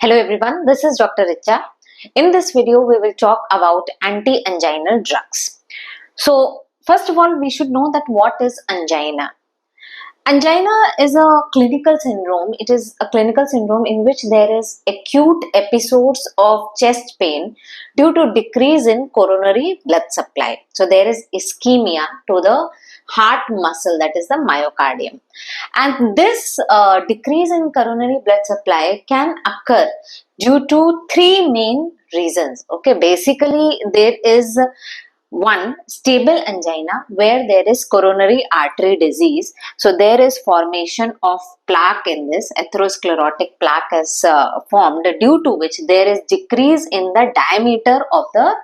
Hello everyone, this is Dr. Richa. In this video, we will talk about anti-anginal drugs. So, first of all, we should know that what is angina. Angina is a clinical syndrome. It is a clinical syndrome in which there is acute episodes of chest pain due to decrease in coronary blood supply. So, there is ischemia to the heart muscle, that is the myocardium. And this decrease in coronary blood supply can occur due to three main reasons. Okay, basically there is one, stable angina, where there is coronary artery disease. So there is formation of plaque in this, atherosclerotic plaque is formed, due to which there is decrease in the diameter of the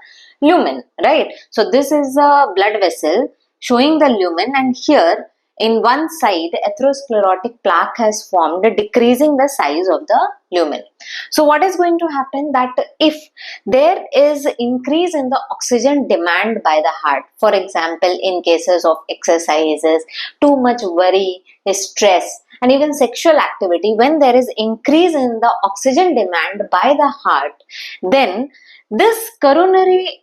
lumen, right? So this is a blood vessel showing the lumen, and here in one side atherosclerotic plaque has formed, decreasing the size of the lumen. So what is going to happen, that if there is increase in the oxygen demand by the heart, for example in cases of exercises, too much worry, stress, and even sexual activity, when there is increase in the oxygen demand by the heart, then this coronary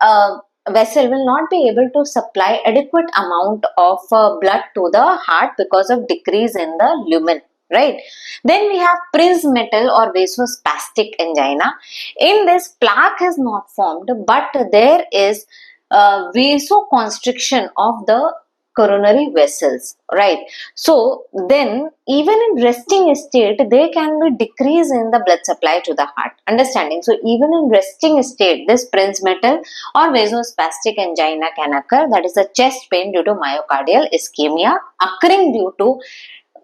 vessel will not be able to supply adequate amount of blood to the heart because of decrease in the lumen, right? Then we have Prinzmetal or vasospastic angina. In this, plaque has not formed, but there is vasoconstriction of the coronary vessels, right? So then even in resting state, there can be decrease in the blood supply to the heart. Understanding? So even in resting state, this Prinzmetal or vasospastic angina can occur, that is a chest pain due to myocardial ischemia occurring due to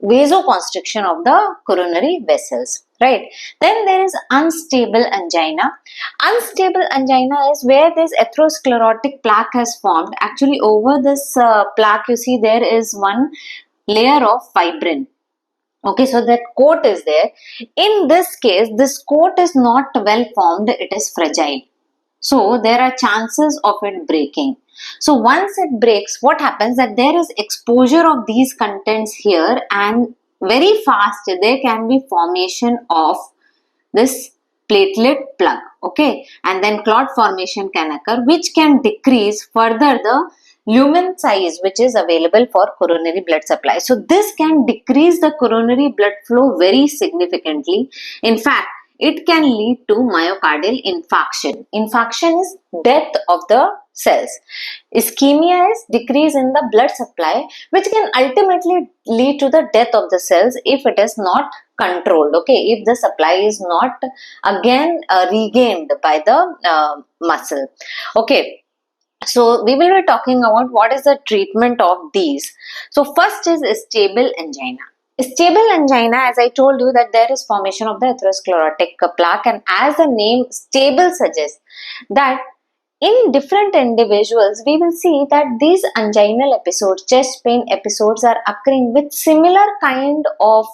vasoconstriction of the coronary vessels, right? Then there is unstable angina. Unstable angina is where this atherosclerotic plaque has formed. Actually, over this plaque, you see there is one layer of fibrin. Okay, so that coat is there. In this case, this coat is not well formed, it is fragile. So there are chances of it breaking. So once it breaks, what happens, that there is exposure of these contents here, and very fast there can be formation of this platelet plug, okay, and then clot formation can occur, which can decrease further the lumen size which is available for coronary blood supply. So this can decrease the coronary blood flow very significantly. In fact, it can lead to myocardial infarction. Infarction is death of the cells. Ischemia is decrease in the blood supply, which can ultimately lead to the death of the cells if it is not controlled. Okay, if the supply is not again regained by the muscle. Okay. So we will be talking about what is the treatment of these. So first is stable angina. Stable angina, as I told you, that there is formation of the atherosclerotic plaque, and as the name stable suggests, that in different individuals, we will see that these anginal episodes, chest pain episodes, are occurring with similar kind of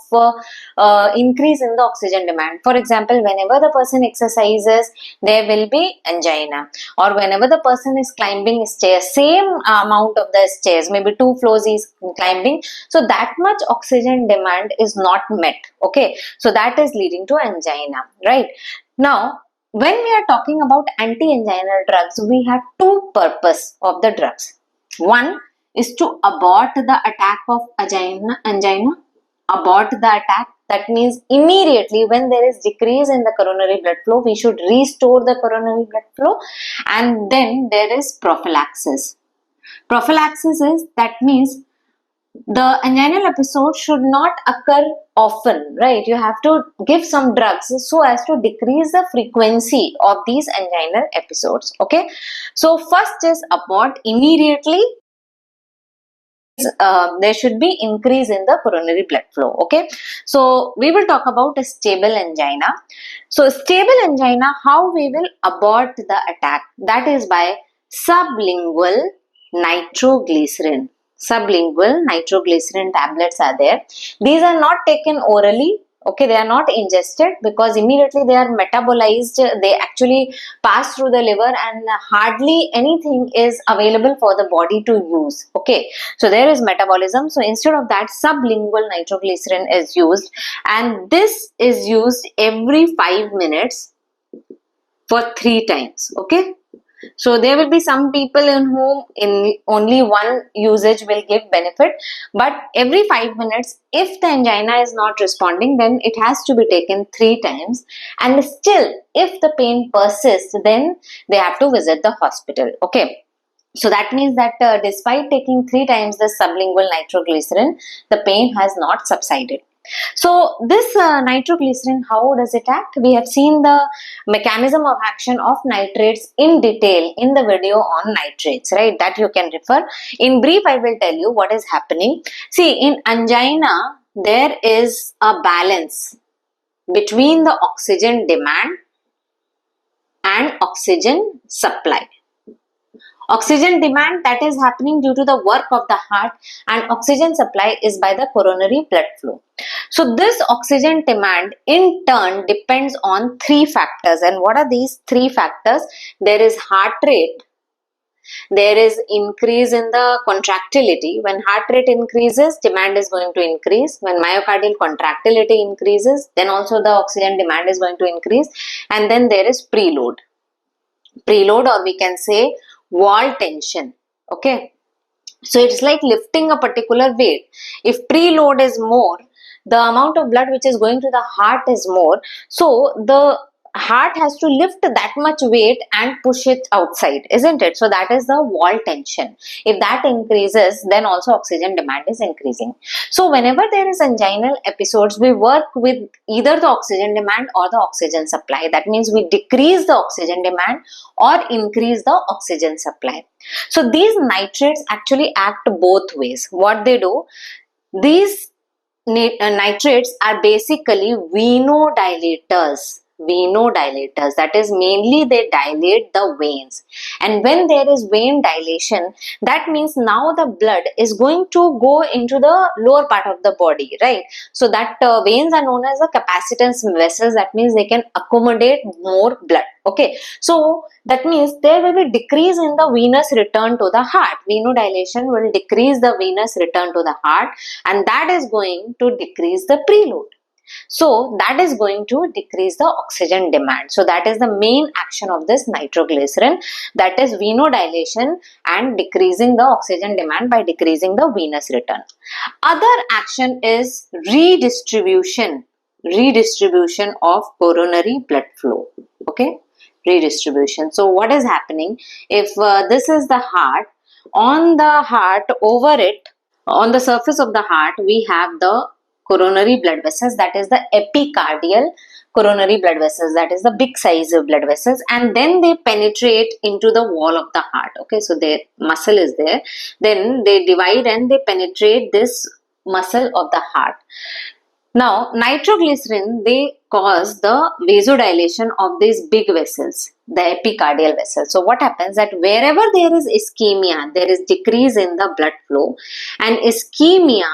increase in the oxygen demand. For example, whenever the person exercises, there will be angina, or whenever the person is climbing stairs, same amount of the stairs, maybe 2 floors is climbing, so that much oxygen demand is not met. Okay, so that is leading to angina, right? Now, when we are talking about anti-anginal drugs, we have two purposes of the drugs. One is to abort the attack of angina. Abort the attack. That means immediately when there is decrease in the coronary blood flow, we should restore the coronary blood flow. And then there is prophylaxis. Prophylaxis is, that means the anginal episode should not occur often, right? You have to give some drugs so as to decrease the frequency of these anginal episodes. Okay, so first is abort immediately. There should be increase in the coronary blood flow. Okay, so we will talk about a stable angina. So stable angina, how we will abort the attack, that is by sublingual nitroglycerin. Sublingual nitroglycerin tablets are there. These are not taken orally. Okay, they are not ingested because immediately they are metabolized. They actually pass through the liver and hardly anything is available for the body to use. Okay, so there is metabolism. So instead of that, sublingual nitroglycerin is used, and this is used every 5 minutes for 3 times. Okay, so there will be some people in whom in only one usage will give benefit, but every 5 minutes, if the angina is not responding, then it has to be taken 3 times, and still if the pain persists, then they have to visit the hospital. Okay, so that means that despite taking 3 times the sublingual nitroglycerin, the pain has not subsided. So this nitroglycerin, how does it act? We have seen the mechanism of action of nitrates in detail in the video on nitrates, right? That you can refer. In brief, I will tell you what is happening. See, in angina, there is a balance between the oxygen demand and oxygen supply. Oxygen demand, that is happening due to the work of the heart, and oxygen supply is by the coronary blood flow. So this oxygen demand in turn depends on 3 factors. And what are these 3 factors? There is heart rate, there is increase in the contractility. When heart rate increases, demand is going to increase. When myocardial contractility increases, then also the oxygen demand is going to increase. And then there is preload. Preload, or we can say wall tension. Okay, so it's like lifting a particular weight. If preload is more, the amount of blood which is going to the heart is more, so the heart has to lift that much weight and push it outside, isn't it? So that is the wall tension. If that increases, then also oxygen demand is increasing. So whenever there is anginal episodes, we work with either the oxygen demand or the oxygen supply. That means we decrease the oxygen demand or increase the oxygen supply. So these nitrates actually act both ways. What they do, these nitrates are basically venodilators. Venodilators, that is, mainly they dilate the veins, and when there is vein dilation, that means now the blood is going to go into the lower part of the body, right? So that veins are known as the capacitance vessels. That means they can accommodate more blood. Okay, so that means there will be decrease in the venous return to the heart. Venodilation will decrease the venous return to the heart, and that is going to decrease the preload. So that is going to decrease the oxygen demand. So that is the main action of this nitroglycerin, that is venodilation and decreasing the oxygen demand by decreasing the venous return. Other action is redistribution of coronary blood flow. Okay, redistribution. So what is happening, if this is the heart, on the heart, over it, on the surface of the heart, we have the coronary blood vessels, that is the epicardial coronary blood vessels, that is the big size of blood vessels, and then they penetrate into the wall of the heart. Okay, so their muscle is there, then they divide and they penetrate this muscle of the heart. Now nitroglycerin, they cause the vasodilation of these big vessels, the epicardial vessels. So what happens, that wherever there is ischemia, there is decrease in the blood flow, and ischemia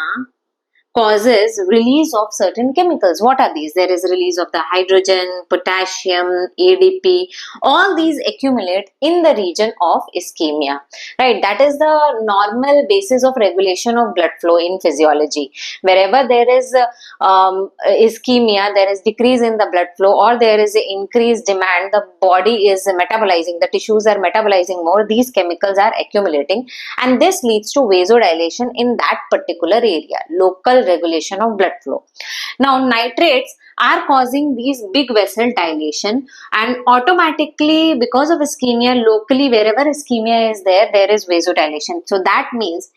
causes release of certain chemicals. What are these? There is release of the hydrogen, potassium, ADP. All these accumulate in the region of ischemia, right? That is the normal basis of regulation of blood flow in physiology. Wherever there is ischemia, there is decrease in the blood flow, or there is increased demand, the body is metabolizing, the tissues are metabolizing more, these chemicals are accumulating, and this leads to vasodilation in that particular area, local regulation of blood flow. Now nitrates are causing these big vessel dilation, and automatically, because of ischemia, locally wherever ischemia is there, there is vasodilation. So that means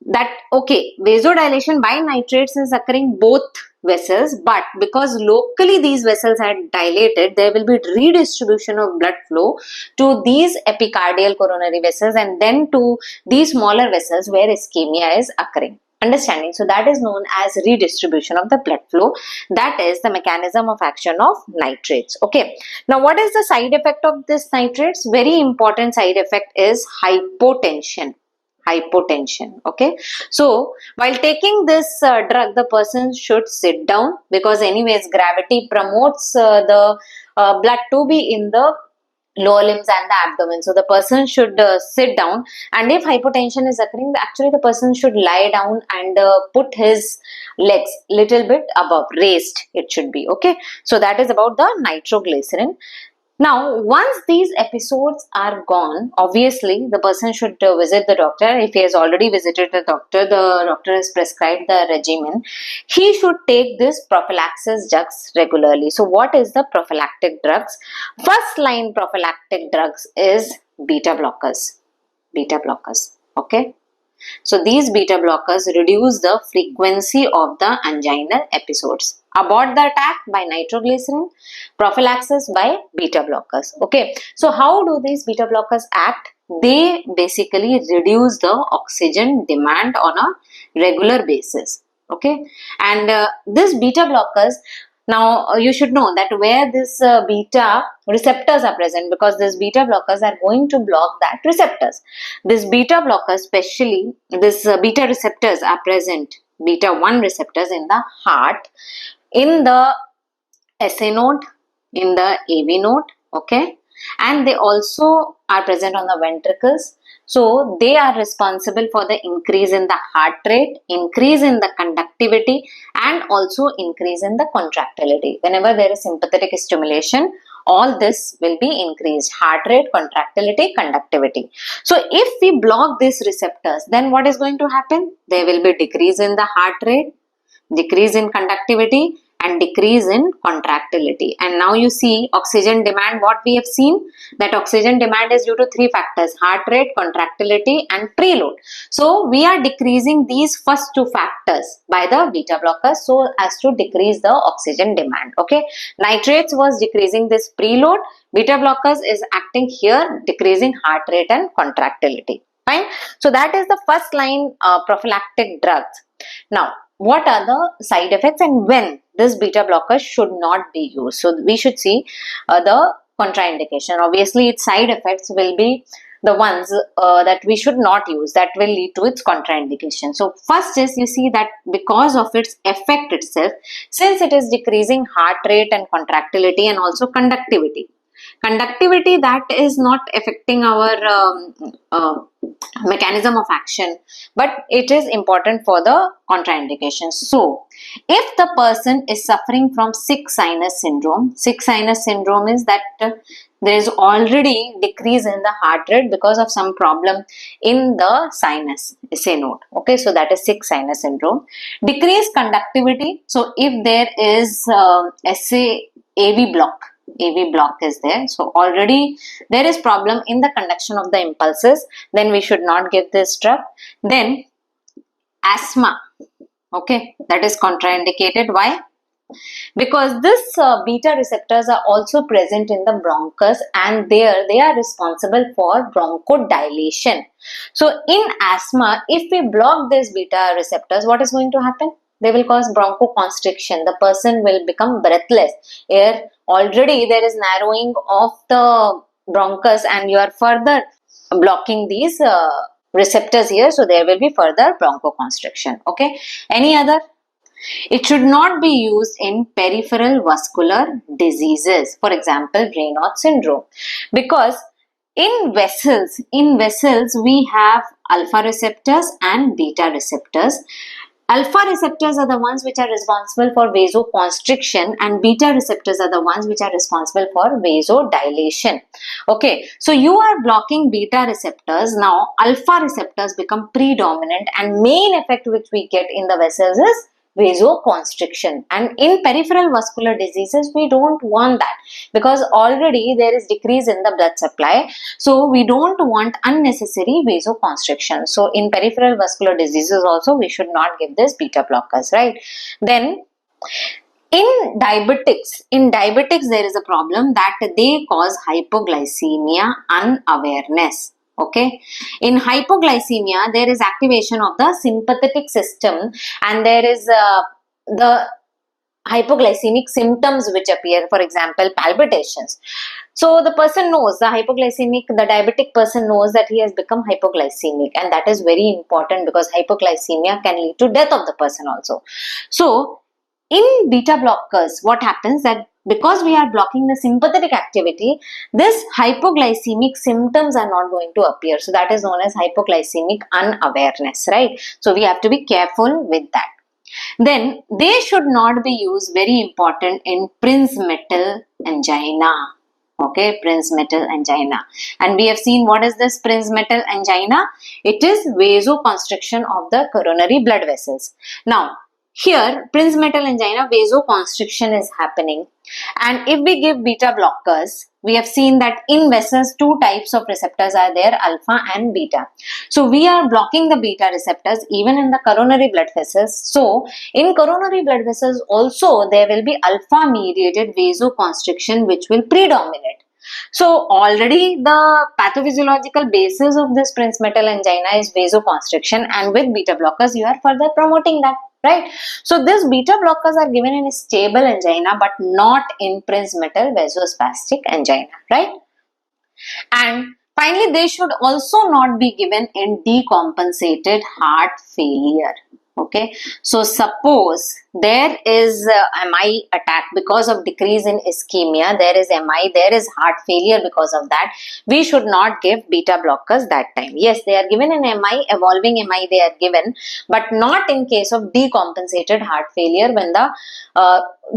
that, okay, vasodilation by nitrates is occurring both vessels, but because locally these vessels are dilated, there will be redistribution of blood flow to these epicardial coronary vessels and then to these smaller vessels where ischemia is occurring. Understanding? So that is known as redistribution of the blood flow. That is the mechanism of action of nitrates. Okay. Now what is the side effect of this nitrates? Very important side effect is hypotension. hypotension. Okay, so while taking this drug, the person should sit down, because anyways gravity promotes the blood to be in the lower limbs and the abdomen. So the person should sit down, and if hypotension is occurring, actually the person should lie down and put his legs little bit above, raised it should be. Okay, so that is about the nitroglycerin. Now, once these episodes are gone, obviously the person should visit the doctor. If he has already visited the doctor has prescribed the regimen. He should take this prophylaxis drugs regularly. So, what is the prophylactic drugs? First line prophylactic drugs is beta blockers. Beta blockers. Okay. So these beta blockers reduce the frequency of the anginal episodes. Abort the attack by nitroglycerin, prophylaxis by beta blockers. Okay, so how do these beta blockers act? They basically reduce the oxygen demand on a regular basis. Okay, and this beta blockers, now you should know that where this beta receptors are present, because these beta blockers are going to block that receptors. This beta blockers, especially this beta receptors are present, beta 1 receptors in the heart, in the SA node, in the AV node, okay, and they also are present on the ventricles. So they are responsible for the increase in the heart rate, increase in the conductivity, and also increase in the contractility. Whenever there is sympathetic stimulation, all this will be increased: heart rate, contractility, conductivity. So if we block these receptors, then what is going to happen? There will be decrease in the heart rate, decrease in conductivity, and decrease in contractility. And now you see oxygen demand, what we have seen, that oxygen demand is due to three factors: heart rate, contractility, and preload. So we are decreasing these first two factors by the beta blockers so as to decrease the oxygen demand. Okay, nitrates was decreasing this preload, beta blockers is acting here, decreasing heart rate and contractility. Fine. So that is the first line prophylactic drugs. Now, what are the side effects and when this beta blocker should not be used? So we should see the contraindication. Obviously, its side effects will be the ones that we should not use, that will lead to its contraindication. So first is, you see that because of its effect itself, since it is decreasing heart rate and contractility and also conductivity, that is not affecting our mechanism of action, but it is important for the contraindication. So if the person is suffering from sick sinus syndrome is that there is already decrease in the heart rate because of some problem in the sinus, SA node. Okay, so that is sick sinus syndrome. Decreased conductivity. So if there is AV block is there, so already there is problem in the conduction of the impulses, then we should not give this drug. Then asthma, okay, that is contraindicated. Why? Because this beta receptors are also present in the bronchus, and there they are responsible for bronchodilation. So in asthma, if we block these beta receptors, what is going to happen? They will cause bronchoconstriction. The person will become breathless. Here already there is narrowing of the bronchus, and you are further blocking these receptors here, so there will be further bronchoconstriction. Okay, any other? It should not be used in peripheral vascular diseases, for example Raynaud syndrome, because in vessels we have alpha receptors and beta receptors. Alpha receptors are the ones which are responsible for vasoconstriction, and beta receptors are the ones which are responsible for vasodilation. Okay, so you are blocking beta receptors. Now alpha receptors become predominant, and main effect which we get in the vessels is vasoconstriction. And in peripheral vascular diseases, we don't want that, because already there is decrease in the blood supply, so we don't want unnecessary vasoconstriction. So in peripheral vascular diseases also we should not give this beta blockers, right? Then in diabetics there is a problem that they cause hypoglycemia unawareness. Okay, in hypoglycemia there is activation of the sympathetic system, and there is the hypoglycemic symptoms which appear, for example, palpitations. So the person knows, the hypoglycemic, the diabetic person knows that he has become hypoglycemic, and that is very important because hypoglycemia can lead to death of the person also. So in beta blockers, what happens that because we are blocking the sympathetic activity, this hypoglycemic symptoms are not going to appear. So that is known as hypoglycemic unawareness, right? So we have to be careful with that. Then they should not be used, very important, in Prinzmetal angina. Okay, Prinzmetal angina. And we have seen what is this Prinzmetal angina? It is vasoconstriction of the coronary blood vessels. Now, here Prinzmetal angina, vasoconstriction is happening, and if we give beta blockers, we have seen that in vessels two types of receptors are there, alpha and beta. So we are blocking the beta receptors even in the coronary blood vessels. So in coronary blood vessels also there will be alpha mediated vasoconstriction which will predominate. So already the pathophysiological basis of this Prinzmetal angina is vasoconstriction, and with beta blockers you are further promoting that, right? So these beta blockers are given in stable angina but not in Prinzmetal vasospastic angina, right? And finally, they should also not be given in decompensated heart failure. Okay, so suppose there is MI attack because of decrease in ischemia, there is MI, there is heart failure because of that, we should not give beta blockers that time. Yes, they are given in MI, evolving MI they are given, but not in case of decompensated heart failure when the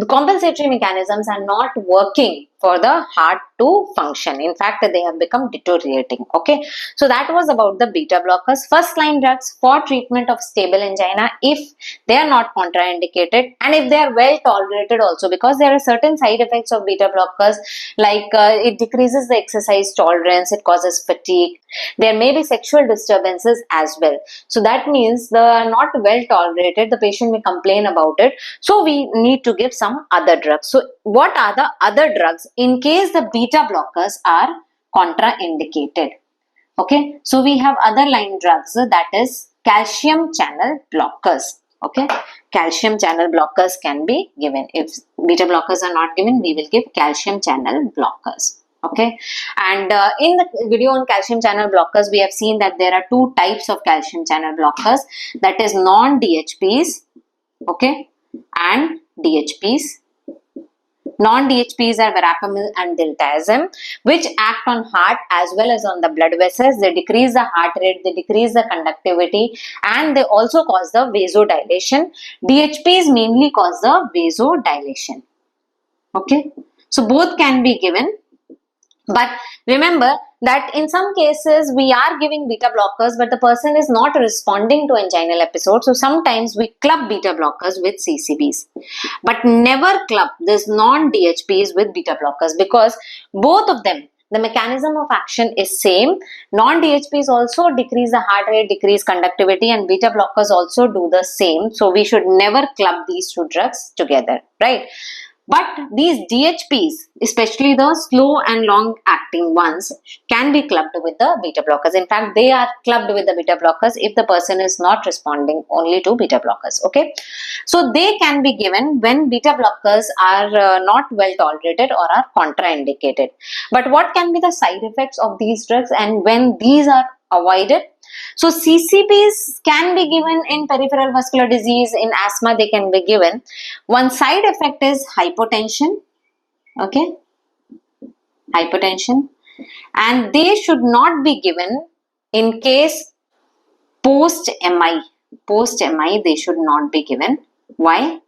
compensatory mechanisms are not working for the heart to function. In fact, they have become deteriorating. Okay, so that was about the beta blockers. First line drugs for treatment of stable angina if they are not contraindicated and if they are well tolerated also, because there are certain side effects of beta blockers like it decreases the exercise tolerance, it causes fatigue, there may be sexual disturbances as well. So that means the not well tolerated, the patient may complain about it, so we need to give some other drugs. So what are the other drugs in case the beta blockers are contraindicated? Okay, so we have other line drugs, that is calcium channel blockers. Okay, calcium channel blockers can be given. If beta blockers are not given, we will give calcium channel blockers. Okay, and in the video on calcium channel blockers, we have seen that there are two types of calcium channel blockers, that is non-DHPs, okay, and DHPs. Non-DHPs are verapamil and diltiazem, which act on heart as well as on the blood vessels. They decrease the heart rate, they decrease the conductivity, and they also cause the vasodilation. DHPs mainly cause the vasodilation. Okay, so both can be given. But remember that in some cases we are giving beta blockers but the person is not responding to anginal episode. So sometimes we club beta blockers with CCBs. But never club this non-DHPs with beta blockers, because both of them, the mechanism of action is same. Non-DHPs also decrease the heart rate, decrease conductivity, and beta blockers also do the same. So we should never club these two drugs together, right? But these DHPs, especially the slow and long acting ones, can be clubbed with the beta blockers. In fact, they are clubbed with the beta blockers if the person is not responding only to beta blockers. Okay, so they can be given when beta blockers are not well tolerated or are contraindicated. But what can be the side effects of these drugs and when these are avoided? So CCBs can be given in peripheral vascular disease, in asthma they can be given. One side effect is hypotension, okay, hypotension, and they should not be given in case post-MI. Post-MI they should not be given. Why?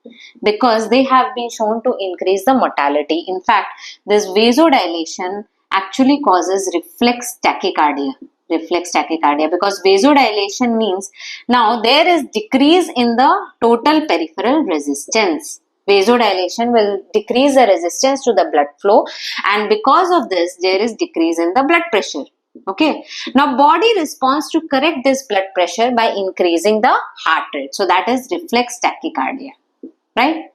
Because they have been shown to increase the mortality. In fact, this vasodilation actually causes reflex tachycardia. Reflex tachycardia, because vasodilation means now there is decrease in the total peripheral resistance. Vasodilation will decrease the resistance to the blood flow, and because of this there is decrease in the blood pressure. Okay, now body responds to correct this blood pressure by increasing the heart rate. So that is reflex tachycardia, right?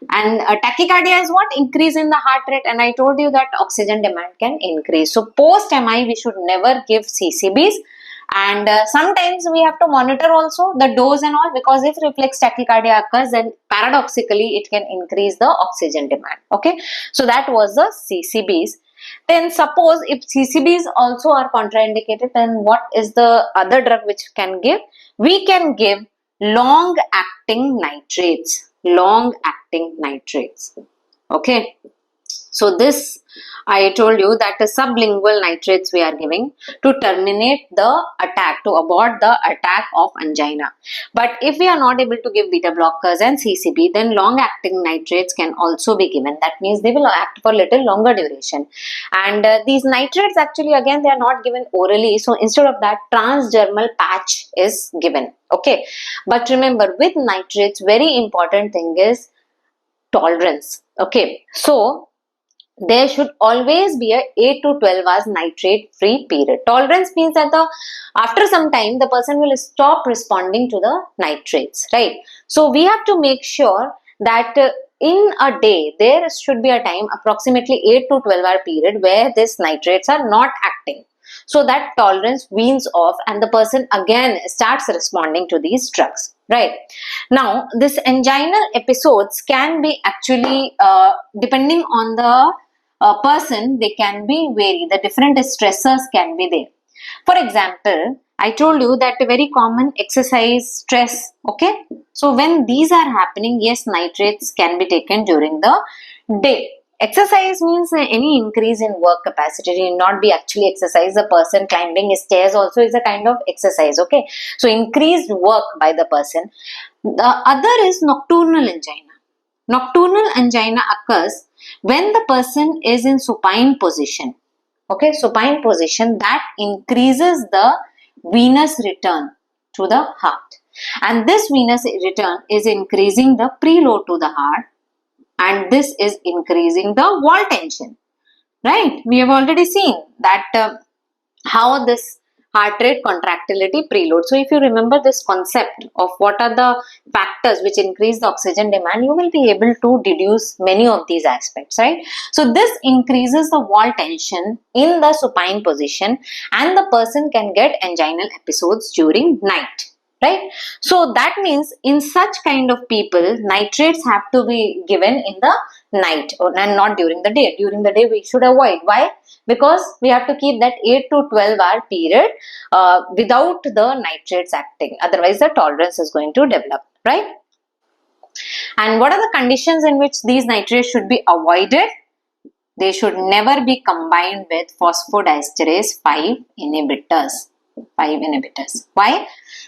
And tachycardia is what? Increase in the heart rate, and I told you that oxygen demand can increase. So post MI we should never give CCBs, And sometimes we have to monitor also the dose and all, because if reflex tachycardia occurs, then paradoxically it can increase the oxygen demand. Okay, so that was the CCBs. Then suppose if CCBs also are contraindicated, then what is the other drug which can give? We can give long acting nitrates. Long acting nitrates. Okay. So this, I told you that the sublingual nitrates we are giving to terminate the attack, to abort the attack of angina. But if we are not able to give beta blockers and CCB, then long acting nitrates can also be given. That means they will act for little longer duration. And these nitrates actually, again, they are not given orally. So instead of that, transdermal patch is given. Okay. But remember, with nitrates, very important thing is tolerance. Okay. So there should always be a 8 to 12 hours nitrate free period. Tolerance means that after some time the person will stop responding to the nitrates, right? So we have to make sure that in a day there should be a time approximately 8 to 12 hour period where these nitrates are not acting, so that tolerance weans off and the person again starts responding to these drugs. Right. Now, this anginal episodes can be actually, depending on the person, they can be vary. The different stressors can be there. For example, I told you that a very common exercise stress. Okay. So, when these are happening, yes, nitrates can be taken during the day. Exercise means any increase in work capacity. It need not be actually exercise. A person climbing stairs also is a kind of exercise. Okay. So increased work by the person. The other is nocturnal angina. Nocturnal angina occurs when the person is in supine position. Okay. Supine position, that increases the venous return to the heart. And this venous return is increasing the preload to the heart. And this is increasing the wall tension, right? We have already seen that how this heart rate contractility preload. So if you remember this concept of what are the factors which increase the oxygen demand, you will be able to deduce many of these aspects, right? So this increases the wall tension in the supine position and the person can get anginal episodes during night. Right. So that means in such kind of people, nitrates have to be given in the night and not during the day. During the day, we should avoid. Why? Because we have to keep that 8 to 12 hour period without the nitrates acting. Otherwise, the tolerance is going to develop. Right. And what are the conditions in which these nitrates should be avoided? They should never be combined with phosphodiesterase 5 inhibitors. 5 inhibitors. Why?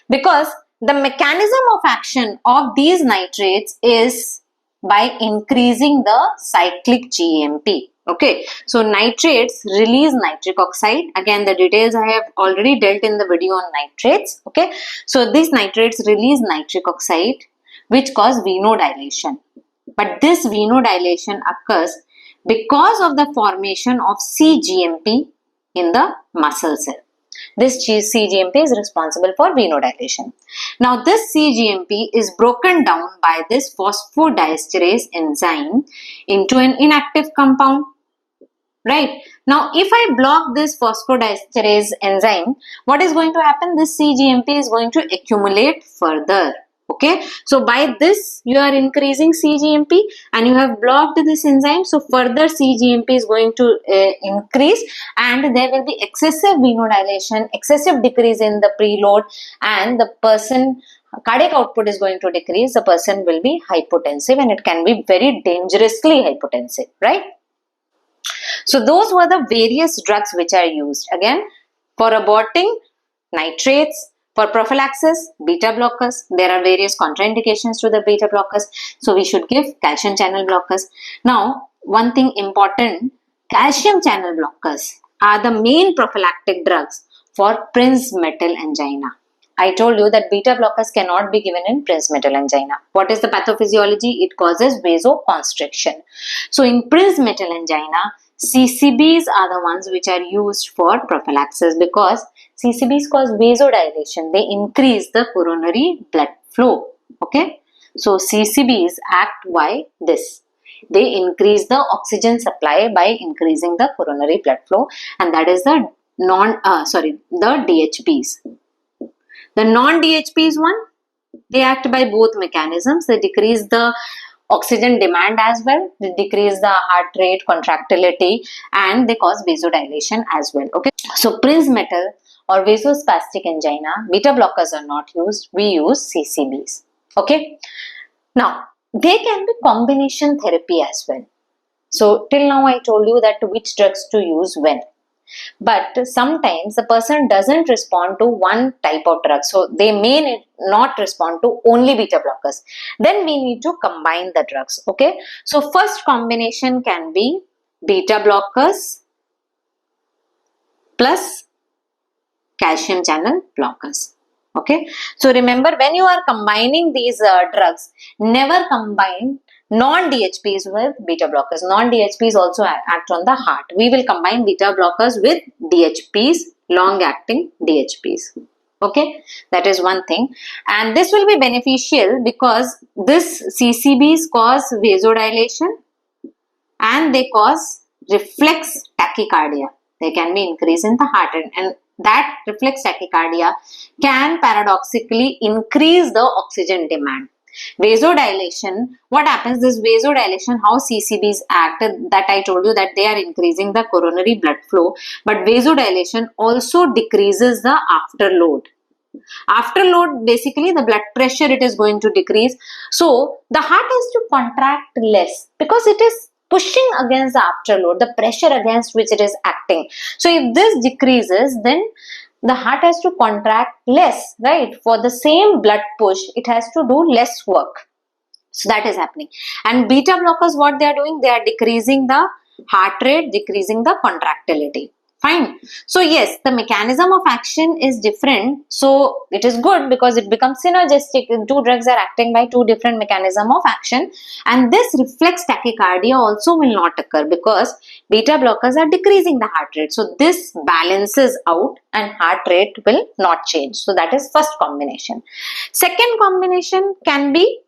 Because the mechanism of action of these nitrates is by increasing the cyclic GMP. Okay, so nitrates release nitric oxide. Again, the details I have already dealt in the video on nitrates. Okay, so these nitrates release nitric oxide which cause venodilation. But this venodilation occurs because of the formation of cGMP in the muscle cell. This cGMP is responsible for venodilation. Now, this cGMP is broken down by this phosphodiesterase enzyme into an inactive compound. Right. Now, if I block this phosphodiesterase enzyme, what is going to happen? This cGMP is going to accumulate further. Okay, so by this you are increasing cGMP and you have blocked this enzyme, so further cGMP is going to increase and there will be excessive venodilation, excessive decrease in the preload, and the person cardiac output is going to decrease. The person will be hypotensive and it can be very dangerously hypotensive, right? So those were the various drugs which are used again for aborting nitrates. For prophylaxis, beta blockers, there are various contraindications to the beta blockers. So we should give calcium channel blockers. Now, one thing important, calcium channel blockers are the main prophylactic drugs for Prinzmetal angina. I told you that beta blockers cannot be given in Prinzmetal angina. What is the pathophysiology? It causes vasoconstriction. So in Prinzmetal angina, CCBs are the ones which are used for prophylaxis because CCBs cause vasodilation. They increase the coronary blood flow. Okay. So CCBs act by this. They increase the oxygen supply by increasing the coronary blood flow, and that is the the DHPs. The non-DHPs one, they act by both mechanisms. They decrease the oxygen demand as well, they decrease the heart rate, contractility, and they cause vasodilation as well. Okay, so Prince metal or vasospastic angina, beta blockers are not used. We use CCBs. Okay, now they can be combination therapy as well. So till now I told you that which drugs to use when. But sometimes the person doesn't respond to one type of drug. So they may not respond to only beta blockers. Then we need to combine the drugs. Okay. So first combination can be beta blockers plus calcium channel blockers. Okay. So remember, when you are combining these drugs, never combine non-DHPs with beta blockers. Non-DHPs also act on the heart. We will combine beta blockers with DHPs, long-acting DHPs. Okay, that is one thing. And this will be beneficial because this CCBs cause vasodilation and they cause reflex tachycardia. They can be increase in the heart, and that reflex tachycardia can paradoxically increase the oxygen demand. Vasodilation, what happens, this vasodilation, how CCBs act, that I told you that they are increasing the coronary blood flow, but vasodilation also decreases the afterload. Afterload, basically the blood pressure, it is going to decrease. So the heart has to contract less because it is pushing against the afterload, the pressure against which it is acting. So if this decreases, then the heart has to contract less, right? For the same blood push, it has to do less work. So that is happening. And beta blockers, what they are doing? They are decreasing the heart rate, decreasing the contractility. Fine. So yes, the mechanism of action is different. So it is good because it becomes synergistic. Two drugs are acting by two different mechanism of action. And this reflex tachycardia also will not occur because beta blockers are decreasing the heart rate. So this balances out and heart rate will not change. So that is first combination. Second combination can be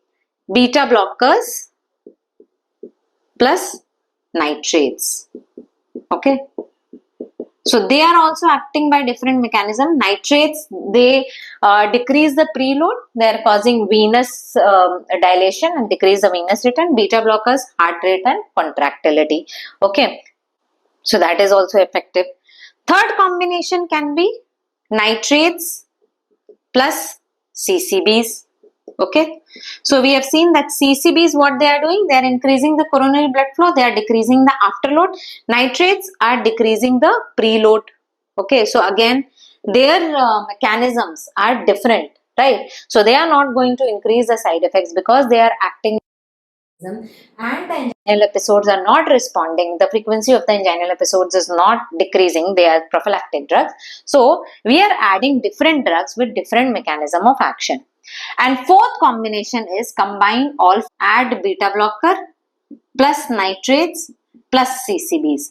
beta blockers plus nitrates. Okay. So they are also acting by different mechanism. Nitrates, they decrease the preload. They are causing venous dilation and decrease the venous return. Beta blockers, heart rate and contractility. Okay. So that is also effective. Third combination can be nitrates plus CCBs. Okay. So we have seen that CCBs, what they are doing, they are increasing the coronary blood flow, they are decreasing the afterload. Nitrates are decreasing the preload. Okay. So again, their mechanisms are different, right? So they are not going to increase the side effects because they are acting and the anginal episodes are not responding. The frequency of the anginal episodes is not decreasing. They are prophylactic drugs. So we are adding different drugs with different mechanism of action. And fourth combination is combine all, add beta blocker plus nitrates plus CCBs.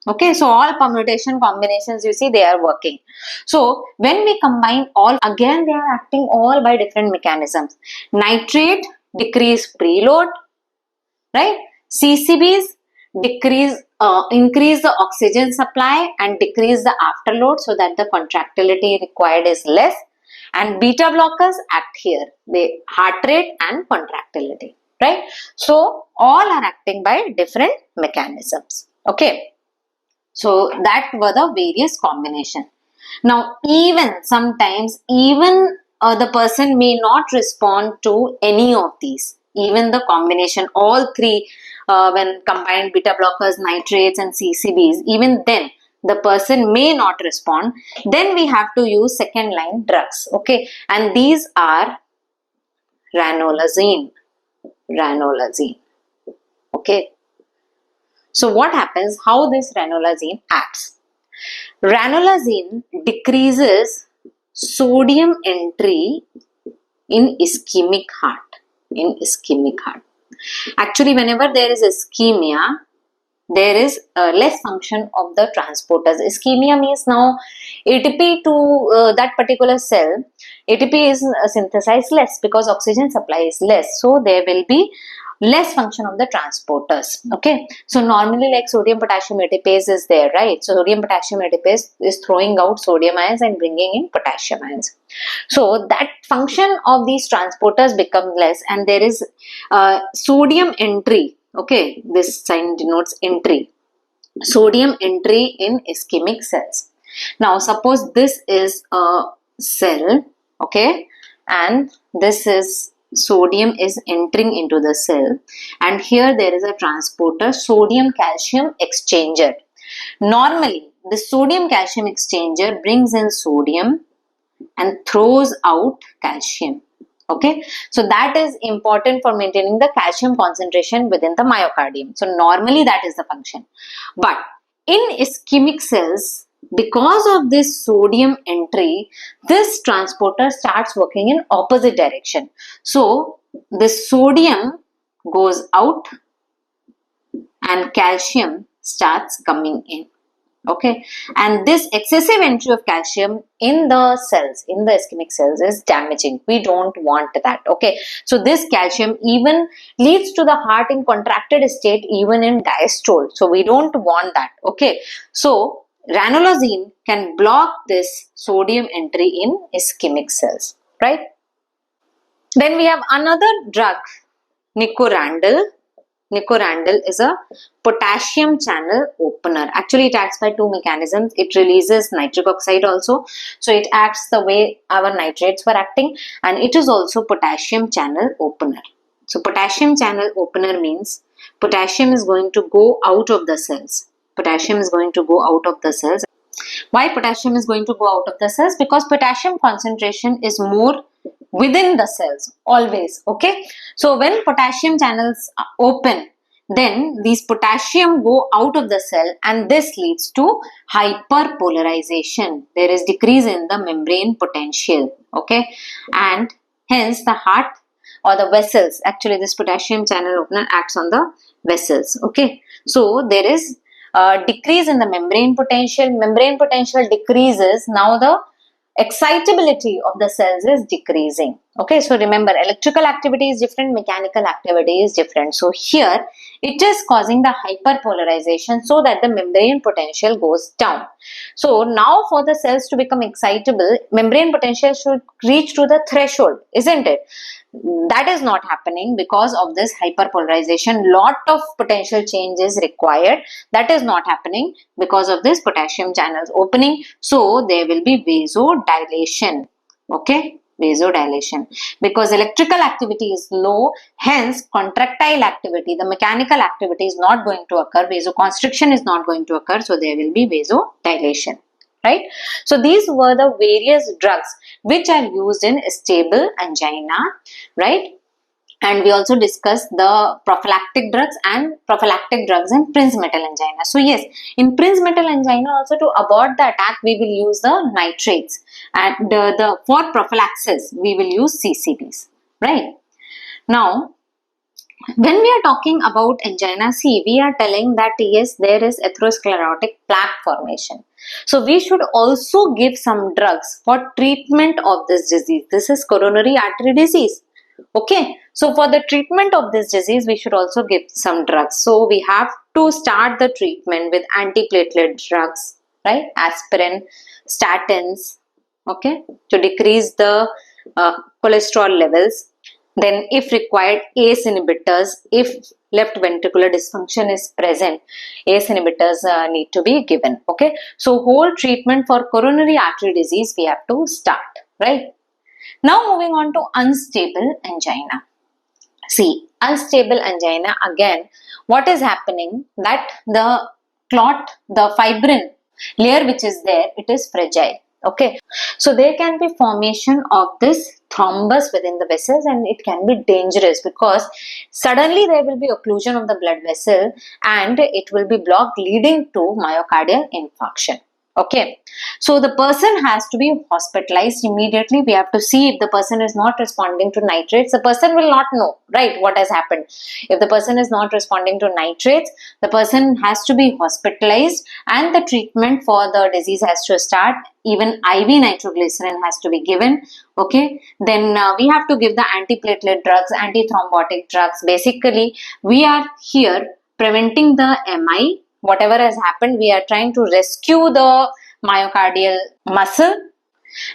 Okay, so all permutation combinations, you see, they are working. So when we combine all, again they are acting all by different mechanisms. Nitrate decrease preload, right? CCBs decrease, increase the oxygen supply and decrease the afterload so that the contractility required is less. And beta blockers act here, the heart rate and contractility, right? So all are acting by different mechanisms. Okay. So that were the various combination. Now even sometimes, even the person may not respond to any of these. Even the combination, all three, when combined beta blockers, nitrates and CCBs, even then the person may not respond. Then we have to use second line drugs. Okay. And these are ranolazine. Ranolazine. Okay. So what happens, how this ranolazine acts? Ranolazine decreases sodium entry in ischemic heart. In ischemic heart. Actually, whenever there is ischemia, there is less function of the transporters. Ischemia means now ATP to that particular cell, ATP is synthesized less because oxygen supply is less. So there will be less function of the transporters. Okay, so normally like sodium potassium ATPase is there, right? So sodium potassium ATPase is throwing out sodium ions and bringing in potassium ions. So that function of these transporters become less, and there is sodium entry. Okay, this sign denotes entry. Sodium entry in ischemic cells. Now suppose this is a cell, okay, and this is sodium is entering into the cell, and here there is a transporter, sodium calcium exchanger. Normally the sodium calcium exchanger brings in sodium and throws out calcium. Okay, so that is important for maintaining the calcium concentration within the myocardium. So normally that is the function, but in ischemic cells, because of this sodium entry, this transporter starts working in opposite direction. So this sodium goes out and calcium starts coming in. Okay, and this excessive entry of calcium in the cells, in the ischemic cells, is damaging. We don't want that. Okay, so this calcium even leads to the heart in contracted state, even in diastole. So we don't want that. Okay, so ranolazine can block this sodium entry in ischemic cells, right? Then we have another drug, nicorandil. Nicorandil is a potassium channel opener. Actually, it acts by two mechanisms. It releases nitric oxide also. So it acts the way our nitrates were acting, and it is also potassium channel opener. So potassium channel opener means potassium is going to go out of the cells. Potassium is going to go out of the cells. Why potassium is going to go out of the cells? Because potassium concentration is more within the cells always. Okay, so when potassium channels open, then these potassium go out of the cell, and this leads to hyperpolarization. There is decrease in the membrane potential. Okay, and hence the heart or the vessels, actually this potassium channel opener acts on the vessels. Okay, so there is decrease in the membrane potential. Membrane potential decreases. Now the excitability of the cells is decreasing. Okay, so remember, electrical activity is different, mechanical activity is different. So here it is causing the hyperpolarization so that the membrane potential goes down. So now for the cells to become excitable, membrane potential should reach to the threshold, isn't it? That is not happening because of this hyperpolarization. Lot of potential change is required. That is not happening because of this potassium channels opening. So there will be vasodilation. Okay, vasodilation, because electrical activity is low, hence contractile activity, the mechanical activity is not going to occur, vasoconstriction is not going to occur, so there will be vasodilation. Right? So these were the various drugs which are used in stable angina, right? And we also discussed the prophylactic drugs in Prince metal angina. So yes, in Prince metal angina also, to abort the attack, we will use the nitrates, and for prophylaxis we will use CCBs, right? Now, when we are talking about angina, see, we are telling that yes, there is atherosclerotic plaque formation. So we should also give some drugs for treatment of this disease. This is coronary artery disease. Okay, so for the treatment of this disease, we should also give some drugs. So we have to start the treatment with antiplatelet drugs, right? Aspirin, statins, okay, to decrease the cholesterol levels. Then if required, ACE inhibitors. If left ventricular dysfunction is present, ACE inhibitors need to be given. Okay, so whole treatment for coronary artery disease we have to start, right? Now moving on to unstable angina. See, unstable angina, again, what is happening, that the clot, the fibrin layer which is there, it is fragile. Okay, so there can be formation of this thrombus within the vessels, and it can be dangerous because suddenly there will be occlusion of the blood vessel and it will be blocked, leading to myocardial infarction. Okay, so the person has to be hospitalized immediately. We have to see if the person is not responding to nitrates. The person will not know, right, what has happened. If the person is not responding to nitrates, the person has to be hospitalized and the treatment for the disease has to start. Even IV nitroglycerin has to be given. Okay, then we have to give the antiplatelet drugs, antithrombotic drugs. Basically, we are here preventing the MI. Whatever has happened, we are trying to rescue the myocardial muscle,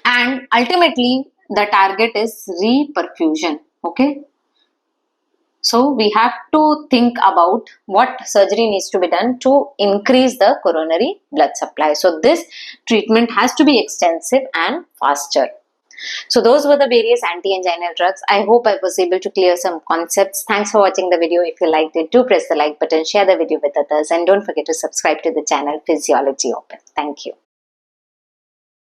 and ultimately the target is reperfusion. Okay, so we have to think about what surgery needs to be done to increase the coronary blood supply. So this treatment has to be extensive and faster. So those were the various anti-anginal drugs. I hope I was able to clear some concepts. Thanks for watching the video. If you liked it, do press the like button, share the video with others, and don't forget to subscribe to the channel Physiology Open. Thank you.